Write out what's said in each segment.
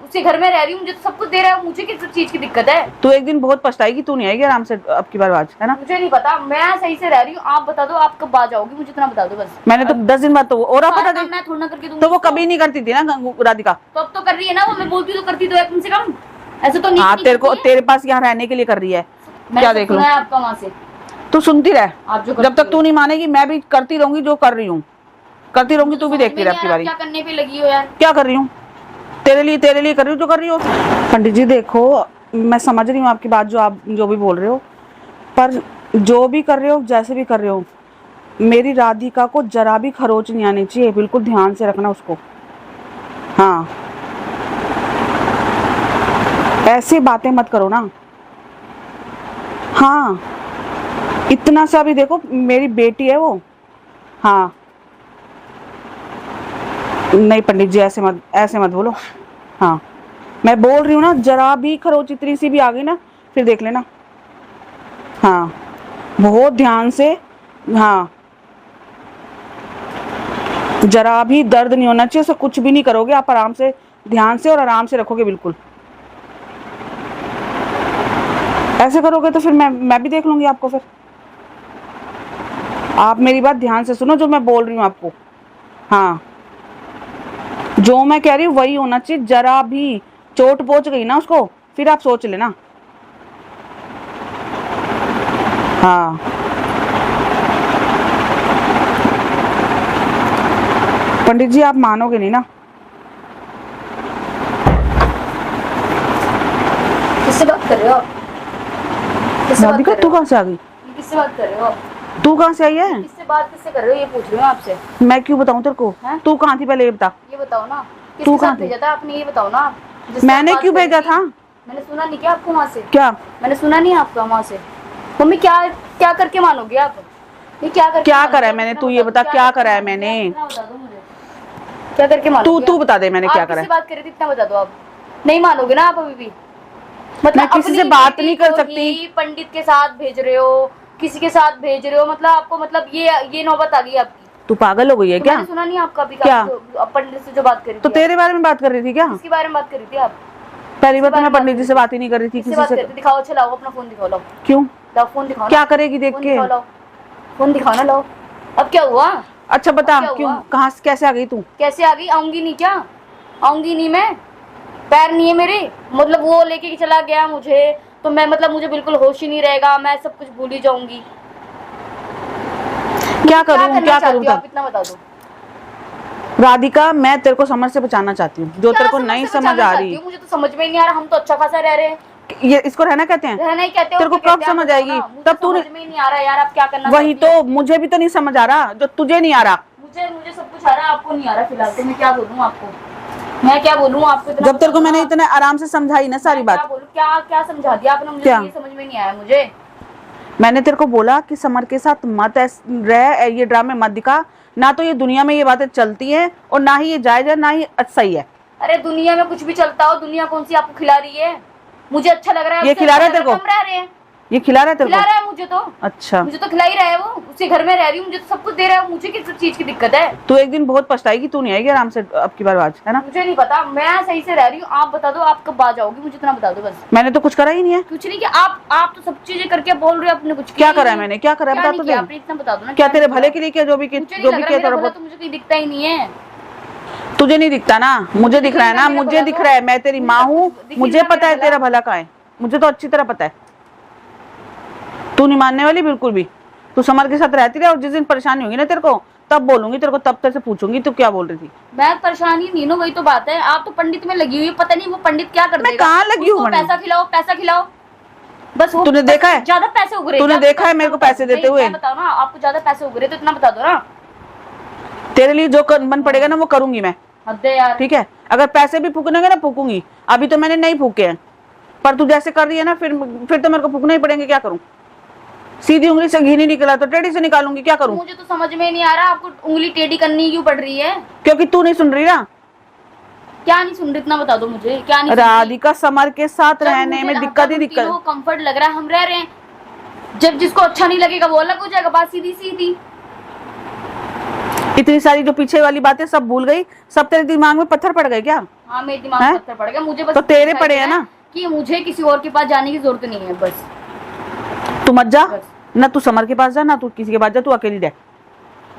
उसी घर में रह रही हूँ, मुझे तो सब कुछ दे रहा है, मुझे किस चीज की दिक्कत है? तू एक दिन बहुत पछताएगी, तू नहीं आएगी आराम से अब की बार आज, है ना? मुझे नहीं पता, मैं सही से रह रही हूँ, आप बता दो आप कब आ जाओगी, मुझे इतना बता दो बस। मैंने तो 10 दिन बाद तो और आप बता दे, मैं थोड़ा ना करके दूंगी तो वो कभी नहीं करती थी ना राधिका। तो अब तो कर रही है ना वो, मैं बोलती तो करती तो है कम से कम, ऐसे तो नहीं। हाँ तेरे को, तेरे पास यहाँ रहने के लिए कर रही है, क्या देख लो आपका वहाँ से। तू सुनती रह, आप जो जब तक तू नहीं मानेगी मैं भी करती रहूंगी जो कर रही हूँ, करती रहूंगी, तू भी देखती रह। बारी क्या करने पे लगी हो यार? क्या कर रही हूँ? तेरे लिए कर रही हूँ जो कर रही हो। पंडित जी देखो, मैं समझ रही हूँ आपकी बात, जो आप जो भी बोल रहे हो, पर जो भी कर रहे हो, जैसे भी कर रहे हो, मेरी राधिका को जरा भी खरोच नहीं आनी चाहिए, बिल्कुल ध्यान से रखना उसको। हाँ ऐसी बातें मत करो ना। हाँ इतना सा भी देखो, मेरी बेटी है वो। हाँ नहीं पंडित जी ऐसे मत बोलो। हाँ मैं बोल रही हूँ ना, जरा भी खरोच इतनी सी भी आ गई ना, फिर देख लेना। हाँ बहुत ध्यान से। हाँ जरा भी दर्द नहीं होना चाहिए, उसे कुछ भी नहीं करोगे आप, आराम से ध्यान से और आराम से रखोगे बिल्कुल। ऐसे करोगे तो फिर मैं भी देख लूंगी आपको। फिर आप मेरी बात ध्यान से सुनो, जो मैं बोल रही हूँ आपको। हाँ जो मैं कह रही हूँ वही होना चाहिए, जरा भी चोट पहुंच गई ना उसको, फिर आप सोच लेना। हाँ पंडित जी आप मानोगे नहीं ना। किससे बात कर रहे हो? राधिका तू कहाँ से आ गई? किससे बात कर रहे हो? तू कहाँ से आई है? किससे कर रहे हो ये पूछ रही हूँ आपसे। मैं क्यों बताऊँ तेरे को? तू कहाँ थी पहले ये बता। ये बताओ ना, तू कहाँ भेजा था आपने, ये बताओ ना। मैंने क्यों भेजा था? मैंने सुना नहीं क्या आपको वहाँ से? क्या मैंने सुना नहीं आपका वहाँ से? मम्मी क्या क्या करके मानोगे आप? ये क्या करा है मैंने? तू ये बता क्या करा है मैंने? क्या करके मानोगे? तू बता दे मैंने क्या करा है। बात कर रही थी इतना बता दो। आप नहीं मानोगे ना आप अभी भी? मतलब मैं किसी से बात नहीं कर सकती। पंडित के साथ भेज रहे हो, किसी के साथ भेज रहे हो, मतलब आपको मतलब ये नौबत आ गई आपकी। तू पागल हो गई है क्या? मैंने सुना नहीं आपका अभी क्या? पंडित से जो बात करी थी। तो तेरे बारे में बात कर रही थी क्या? किसके बारे में बात कर रही थी आप? पहली बार तो मैं पंडित जी से बात ही नहीं कर रही थी किसी से। दिखाओ, अच्छा लाओ अपना फोन दिखाओ, लाओ। क्यों? लाओ फोन दिखाओ। क्या करेगी देख के? फोन दिखाओ ना, लाओ। अब क्या हुआ? अच्छा बता क्यों, कहाँ से कैसे आ गई तू? कैसे आ गई? आऊंगी नहीं क्या? आऊंगी नहीं मैं? पैर नहीं है मेरे, मतलब वो लेके चला गया मुझे, तो मैं मतलब मुझे बिल्कुल होश ही नहीं रहेगा, मैं सब कुछ भूल ही जाऊंगी। क्या करूं आप इतना बता दो। राधिका मैं तेरे को समझ से बचाना चाहती हूँ, जो तेरे को नहीं समझ आ रही। मुझे तो समझ में नहीं आ रहा, हम तो अच्छा खासा रह रहे हैं। ये इसको रहना कहते हैं? रहना ही कहते हैं। तेरे को कब समझ आएगी? तब तू समझ में नहीं आ रहा यार, आप क्या करना? वही तो मुझे भी तो नहीं समझ आ रहा जो तुझे नहीं आ रहा। मुझे सब कुछ आ रहा है, आपको नहीं आ रहा फिलहाल। तो मैं क्या बोलूं आपको? मैं क्या बोलूं आपको? जब तेरे को मैंने इतने आराम से समझाई ना सारी बात। क्या समझा दिया आपने मुझे? ये समझ में नहीं आया मुझे। मैंने तेरे को बोला कि समर के साथ मत रह, ये ड्रामे मत दिखा। ना तो ये दुनिया में ये बातें चलती हैं और ना ही ये जायज है, ना ही सही है। अरे दुनिया में कुछ भी चलता हो, दुनिया कौन सी आपको खिला रही है? मुझे अच्छा लग रहा है। ये खिला रहा है तेरे को? ये खिला रहा है तेरे को? खिला रहा है मुझे तो। अच्छा मुझे तो खिला ही रहा है वो, उसी घर में रह रही हूँ, मुझे तो सब कुछ दे रहा है, मुझे किस चीज की दिक्कत है? तू एक दिन बहुत पछताएगी, तू नहीं आएगी आराम से अब की बार आज, है ना? मुझे नहीं पता, मैं सही से रह रही हूँ, आप बता दो आप कब आ जाओगी, मुझे इतना बता दो बस। मैंने तो कुछ करा ही नहीं है। कुछ नहीं किया आप तो सब चीजें करके बोल रहे हो, आपने कुछ क्या करा है मैंने? क्या करा है बता तो दे। आपने इतना बता दो ना। क्या तेरे भले के लिए किया? जो भी किया थोड़ा बहुत। मुझे कहीं दिखता ही नहीं है। तुझे नहीं दिखता ना, मुझे दिख रहा है ना, मुझे दिख रहा है। मैं तेरी माँ हूँ, मुझे पता है तेरा भला कहाँ है, मुझे तो अच्छी तरह पता है। तू नहीं मानने वाली बिल्कुल भी। तू समर के साथ रहती रहे, और जिस दिन परेशानी होगी ना तेरे को, तब बोलूंगी तेरे को, तब तेरे से पूछूंगी तू क्या बोल रही थी। मैं परेशानी नहीं हूँ, वही तो बात है। आप तो पंडित में लगी हुई है, पता नहीं वो पंडित क्या कर देगा। मैं कहाँ लगी हूँ? पैसा खिलाओ बस। तूने देखा है? ज्यादा पैसे उग रहे? तूने देखा है मेरे को पैसे देते हुए? बताओ ना, आपको ज्यादा पैसे उग रहे तो इतना बता दो ना। तेरे लिए जो बन पड़ेगा ना वो करूंगी मैं। हद है यार। ठीक है, अगर पैसे भी फूकने ना फूकूंगी। अभी तो मैंने नहीं फूके हैं, पर तू जैसे कर रही है ना, फिर तो मेरे को फूकने ही पड़ेंगे। क्या करूं? सीधी उंगली से घी नहीं निकला तो टेढ़ी से निकालूंगी, क्या करूं? मुझे तो समझ में नहीं आ रहा, आपको उंगली टेढ़ी करनी क्यों पड़ रही है? क्योंकि तू नहीं सुन रही ना। क्या नहीं सुन रही? इतना बता दो मुझे, क्या नहीं? राधिका समर के साथ रहने में दिक्कत ही दिक्कत। कंफर्ट लग रहा है, हम रह रहे हैं। जब जिसको अच्छा नहीं लगेगा वो अलग हो जाएगा, बात सीधी सीधी। इतनी सारी जो पीछे वाली बातें सब भूल गई, सब तेरे दिमाग में पत्थर पड़ गए क्या? हाँ मेरे दिमाग में पत्थर पड़ गया, मुझे बस तो तेरे दिखाई पड़े दे हैं रहा ना कि मुझे किसी और के पास जाने की जरूरत नहीं है। बस तू मत जा, बस। ना तू समर के पास जा, ना तू किसी के पास जा, तू अकेली रह।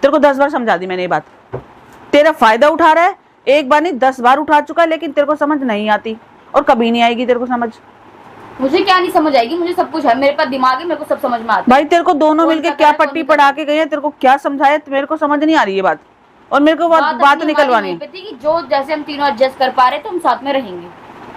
तेरे को 10 बार समझा दी मैंने ये बात। तेरा फायदा उठा रहा है, एक बार नहीं 10 बार उठा चुका है, लेकिन तेरे को समझ नहीं आती और कभी नहीं आएगी तेरे को समझ। मुझे क्या नहीं समझ आएगी, मुझे सब कुछ है, मेरे पास दिमाग है, मेरे को सब समझ में आता है। भाई तेरे को दोनों कौन मिलके क्या क्या करे, कौन पट्टी नहीं पढ़ा के गए हैं, तेरे को क्या समझाया, मेरे को समझ नहीं आ रही है बात। और मेरे को बात अपनी निकलवानी हमारी है। यहीं पे थी कि जो जैसे हम तीनों एडजस्ट कर पा रहे तो हम साथ में रहेंगे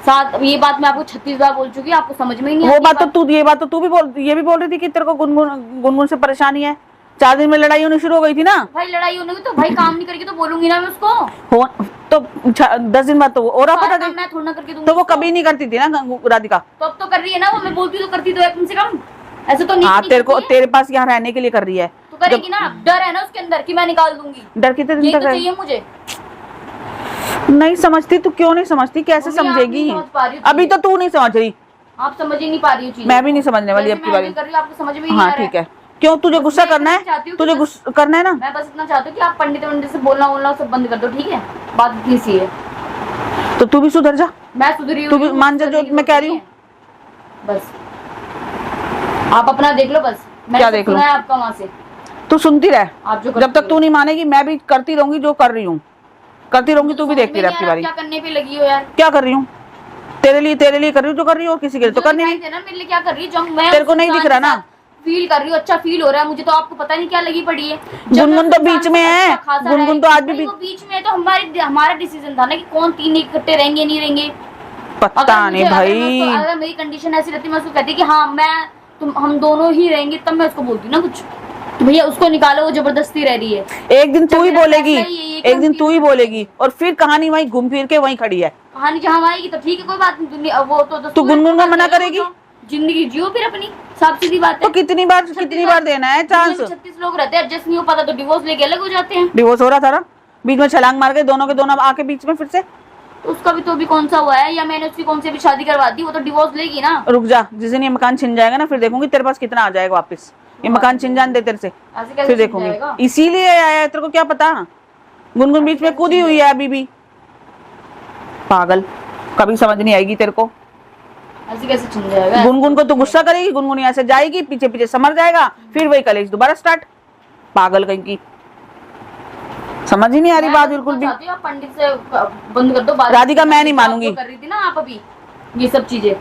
साथ। ये बात मैं आपको 36 बार बोल चुकी हूँ, आपको समझ में ही नहीं वो आती बात तो तू, ये बात तो तू भी ये भी बोल रही थी कि तेरे को गुनगुन से परेशानी है। 4 दिन में लड़ाई होनी शुरू हो गई थी ना। भाई लड़ाई होने की तो भाई काम नहीं करेगी तो बोलूंगी ना मैं उसको। हो तो 10 दिन बाद तो वो और सारा पता काम मैं थोड़ा ना करके दूंगी तो वो उसको। कभी नहीं करती थी ना राधिका। तो अब तो कर रही है ना वो, मैं बोलती तो करती तो है कम से कम, ऐसे तो नहीं हाँ नहीं तेरे को, करती है। तेरे पास यहाँ रहने के लिए कर रही है तो करेगी ना, डर है ना उसके अंदर कि मैं निकाल दूंगी। डर कितने दिन यही तक तो है? चाहिए मुझे। नहीं समझती तू, क्यों नहीं समझती, कैसे मम्मी, आप समझेगी? नहीं समझ पा रही हो अभी तो तू नहीं समझ रही, आप समझ ही नहीं पा रही हो चीजें। मैं भी नहीं समझने वाली जैसे अब की मैं बारी। कर रही हूँ आपको समझ में ही नहीं हाँ आ रहा ठीक है, क्यों तुझे बस गुस्सा मैं करना इतना है? चाहती हूँ कि तुझे बस- गुस्सा करना है ना? मैं बस इतना चाहती हूँ कि आप पंडित वंडित से बोलना वोलना सब बंद कर दो, ठीक है? बात इतनी सी है। तो तू भी सुधर जा, मैं सुधरी तू भी हूँ, मान जा जो सुधरने की मैं कह जरूरत रही हूँ। नहीं है। बस आप अपना देख लो, बस मैंने क्या सब देख लो? सुना है आपका वहां से। तू सुनती रह, आप जो जब करती तक तू नहीं मानेगी मैं भी करती रहूंगी जो कर रही हूँ, करती रहूंगी, तू भी समझ देखती में रह नहीं आपकी आ रहा बारी। क्या करने पे लगी हो यार। क्या कर रही हूँ? तेरे लिए कर रही हूँ जो कर रही हूँ, और किसी के लिए तो करनी नहीं। देना मेरे लिए क्या कर रही है, जब मैं तेरे को नहीं दिख रहा ना? फील कर रही हूँ, अच्छा फील हो रहा है मुझे, तो आपको पता नहीं क्या लगी पड़ी है। जब गुनगुन मैं तो उस बीच इंसान में को है, अच्छा खासा गुनगुन तो रहे- आज भी भाई वो बीच में है तो हमारा डिसीजन था ना कि कौन तीन इकट्ठे रहेंगे नहीं रहेंगे। पता नहीं भाई। अगर मेरी कंडीशन ऐसी रहती मैं उसको कहती कि हाँ हम दोनों ही रहेंगे, तब मैं उसको बोलती ना कुछ, तो भैया उसको निकालो, वो जबरदस्ती रह रही है। एक दिन तू ही मेरा बोलेगी, फैसला ही है कि एक हम दिन तू ही तीनों बोलेगी, और फिर कहानी वहीं घूम फिर के वहीं खड़ी है। कहानी जहाँ आएगी तो ठीक है, कोई बात नहीं। दुनिया वो तो तू गुनगुन को मना करेगी? जिंदगी जियो फिर अपनी, साफ सीधी बात तो है। कितनी बार देना है चांस? 36 लोग रहते हैं, एडजस्ट नहीं हो पाता तो डिवोर्स लेके अलग हो जाते हैं। डिवोर्स हो रहा था ना, बीच में छलांग मार के दोनों के दोनों आके बीच में फिर से। तो उसका भी तो अभी कौन सा हुआ है, या मैंने उसकी कौन सी भी शादी करवा दी, वो तो डिवोर्स लेगी ना। रुक जा, जिस दिन ये मकान छिन जाएगा ना, फिर देखूंगी तेरे पास कितना आ जाएगा वापस। ये मकान छिन जाने दे तेरे से, ऐसे कैसे फिर छिन देखूंगी। जाएगा? इसीलिए आया है, तेरे को क्या पता? गुनगुन बीच में कूदी हुई है अभी भी, पागल। कभी समझ नहीं आएगी तेरे को। ऐसे कैसे छिन जाएगा? गुनगुन को तो गुस्सा करेगी, गुनगुन यहाँ से जाएगी, पीछे पीछे समर जाएगा, फिर वही कलेश दोबारा स्टार्ट। पागल कहीं की, समझ ही नहीं आ रही बात बिल्कुल भी। चाहती हूँ आप पंडित से बंद कर दो बात। राधिका मैं नहीं मानूंगी। कर रही थी ना आप अभी ये सब चीजें,